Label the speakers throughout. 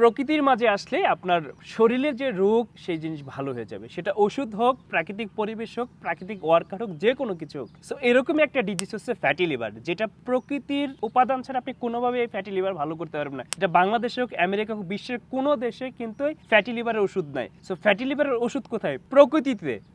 Speaker 1: প্রকৃতির মাঝে আসলে আপনার শরীরের যে রোগ সেই জিনিস ভালো হয়ে যাবে, সেটা ওষুধ হোক, প্রাকৃতিক পরিবেশ হোক, প্রাকৃতিক ওয়ার্কার হোক, যে কোনো কিছু হোক। সো এরকমই একটা ডিজিজ হচ্ছে ফ্যাটি লিভার, যেটা প্রকৃতির উপাদান ছাড়া আপনি কোনোভাবে এই ফ্যাটি লিভার ভালো করতে পারবেন না। এটা বাংলাদেশে হোক, আমেরিকা হোক, বিশ্বের কোনো দেশে কিন্তু ফ্যাটি লিভারের ওষুধ নাই। সো ফ্যাটি লিভারের ওষুধ কোথায়?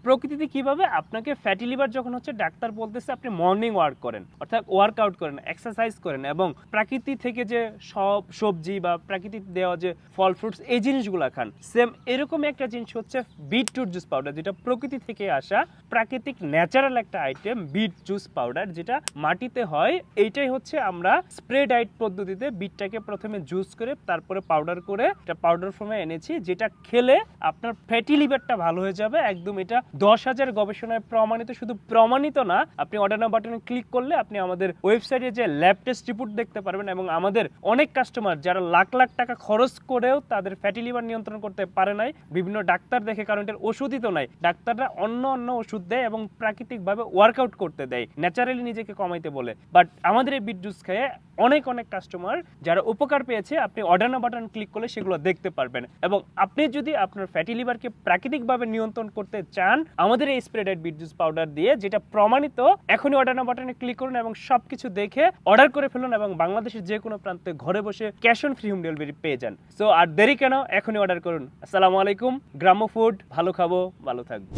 Speaker 1: প্রকৃতিতে কিভাবে আপনাকে ফ্যাটি লিভার যখন হচ্ছে, ডাক্তার বলতেছে আপনি মর্নিং ওয়ার্ক করেন, অর্থাৎ ওয়ার্কআউট করেন, এক্সারসাইজ করেন এবং প্রাকৃতি থেকে যে সব সবজি বা প্রাকৃতিক দেওয়া যে ফল ফ্রুটস এই জিনিসগুলো খান। সেম এরকম একটা জিনিস হচ্ছে বিটরুট জুস পাউডার, যেটা প্রকৃতি থেকে আসা প্রাকৃতিক ন্যাচারাল একটা আইটেম, বিট জুস পাউডার, যেটা মাটিতে হয়। এইটাই হচ্ছে আমরা স্প্রে ডায়েট পদ্ধতিতে বিটটাকে প্রথমে জুস করে তারপরে পাউডার করে এটা পাউডার ফর্মে এনেছি, যেটা খেলে আপনার ফ্যাটি লিভারটা ভালো হয়ে যাবে একদম। এটা 10,000 গবেষণায় প্রমাণিত। শুধু প্রমাণিত না, আপনি অর্ডার নাও বাটনে ক্লিক করলে আপনি আমাদের ওয়েবসাইটে যে ল্যাব টেস্ট রিপোর্ট দেখতে পারবেন এবং আমাদের অনেক কাস্টমার যারা লাখ লাখ টাকা খরচ করেও তাদের ফ্যাটি লিভার নিয়ন্ত্রণ করতে পারে নাই, বিভিন্ন ডাক্তার দেখে, কারণ এটার ওষুধই তো নাই। ডাক্তাররা অন্য ওষুধ দেয় এবং প্রাকৃতিকভাবে ওয়ার্কআউট করতে দেয়, ন্যাচারালি নিজেকে কমাইতে বলে। বাট আমাদের এই বিট জুস খেয়ে অনেক কাস্টমার যারা উপকার পেয়েছে, আপনি অর্ডার নাও বাটন ক্লিক করলে সেগুলো দেখতে পারবেন। এবং আপনি যদি আপনার ফ্যাটি লিভারকে প্রাকৃতিকভাবে নিয়ন্ত্রণ করতে চান আমাদের এই spray diet beet juice powder দিয়ে, যেটা প্রমাণিত, এখনই অর্ডার নাও বাটনে ক্লিক করুন এবং সবকিছু দেখে অর্ডার করে ফেলুন এবং বাংলাদেশের যে কোনো প্রান্তে ঘরে বসে cash on free home delivery পেয়ে যান। সো আর দেরি কেন, এখনই অর্ডার করুন। আসসালামু আলাইকুম। গ্রাম্য ফুড, ভালো খাবো, ভালো থাকবো।